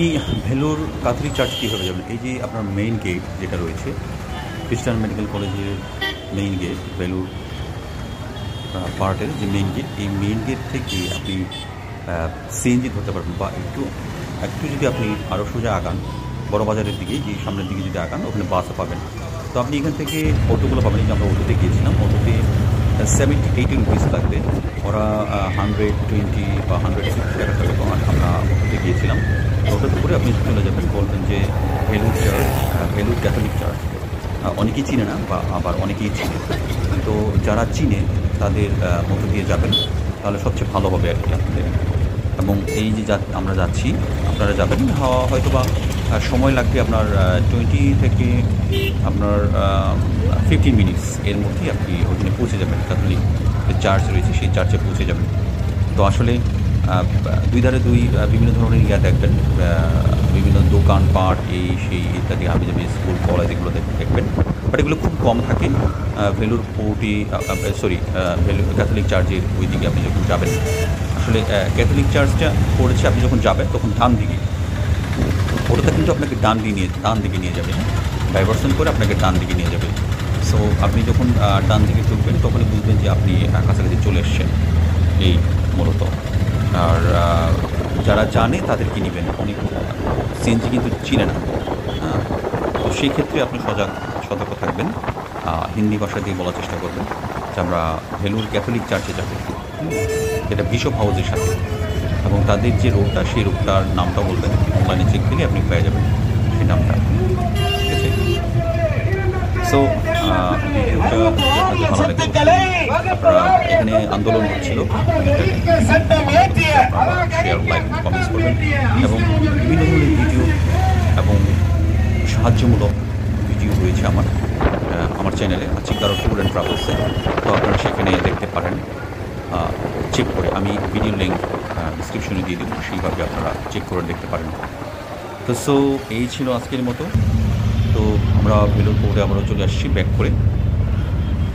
আপনি Vellore Catholic church কীভাবে যাবেন? এই যে আপনার মেইন গেট যেটা রয়েছে, খ্রিস্টান মেডিকেল কলেজের মেইন গেট, ভেলোর পার্টের যে মেইন গেট, এই মেইন গেট থেকে আপনি সিএনজি ধরতে পারবেন, বা একটু একটু যদি আপনি আরও সোজা আগান বড় বাজারের দিকে, যে সামনের দিকে যদি আগান, ওখানে বাসও পাবেন। তো আপনি এখান থেকে অটোগুলো পাবেন। যে আমরা অটোতে গিয়েছিলাম, অটোতে 70-80 রুপিস লাগবে। ওরা 120 বা 160 টাকা থাকবে। তো আমরা অটোতে গিয়েছিলাম। অটোতে করে আপনি চলে যাবেন, বলবেন যে Vellore church, Vellore Catholic church. অনেকেই চিনে না, বা আবার অনেকেই চিনে। তো যারা চিনে তাদের মতো দিয়ে যাবেন, তাহলে সবচেয়ে ভালো হবে আর কি আপনাদের। এবং এই যে আমরা যাচ্ছি, আপনারা যাবেন, হয়তো বা সময় লাগবে আপনার 20 থেকে আপনার 15 মিনিটস এর মধ্যেই আপনি ওখানে পৌঁছে যাবেন। ক্যাথলিক যে চার্চ রয়েছে সেই চার্চে পৌঁছে যাবেন। তো আসলে দুই ধারে বিভিন্ন ধরনের দেখবেন, বিভিন্ন দোকানপাট, এই সেই ইত্যাদি হাবিজাবি স্কুল কলেজ এগুলো দেখবেন। বাট এগুলো খুব কম থাকে ভেলোর পোর্টে, ভেলোর ক্যাথলিক চার্চের ওই দিকে আপনি যখন যাবেন। আসলে ক্যাথলিক চার্চটা পড়েছে, আপনি যখন যাবেন তখন ডান দিকে, ওটা কিন্তু আপনাকে ডান দিকে নিয়ে যাবে, হ্যাঁ, ডাইভারশন করে আপনাকে ডান দিকে নিয়ে যাবে। সো আপনি যখন ডান দিকে ঢুকবেন, তখনই বুঝবেন যে আপনি কাছাকাছি চলে এসছেন, এই মূলত। আর যারা জানে তাদেরকে নেবেন, অনেক সিএনজি কিন্তু চিনে না। তো সেই ক্ষেত্রে আপনি সতর্ক থাকবেন। হিন্দি ভাষা দিয়ে বলার চেষ্টা করবেন যে আমরা ভেলোর ক্যাথলিক চার্চে যাব, যেটা বিশপ হাউসের সাথে। এবং তাদের যে রোডটা, সেই রোডটার নামটা বলবেন, অনলাইনে চেক দিলে আপনি পেয়ে যাবেন সেই নামটা, ঠিক আছে? সো ভিডিওটা আপনাদের ভালো লাগবে। আপনারা এখানে আন্দোলন হচ্ছিল, শেয়ার, লাইক, কমেন্টস করবেন। এবং বিভিন্ন ধরনের ভিডিও এবং সাহায্যমূলক ভিডিও রয়েছে আমার চ্যানেলে, চিকারো ট্যুর অ্যান্ড ট্রাভেলসে। তো আপনারা সেখানে দেখতে পারেন, চেক করে। আমি ভিডিও লিঙ্ক ডিসক্রিপশনে দিয়ে দেবো, সেইভাবে আপনারা চেক করে দেখতে পারেন। তো এই ছিল আজকের মতো। তো আমরা ভেলোর পোর্টে আবারও চলে আসছি ব্যাক করে।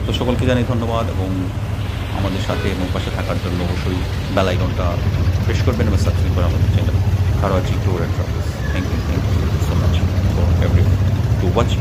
তো সকলকে জানাই ধন্যবাদ, এবং আমাদের সাথে এবং পাশে থাকার জন্য অবশ্যই বেল আইকনটা প্রেস করবেন এবং সাবস্ক্রাইব করে আমাদের চ্যানেল চিকারো tour and travels. Thank you so much for everyone to watching.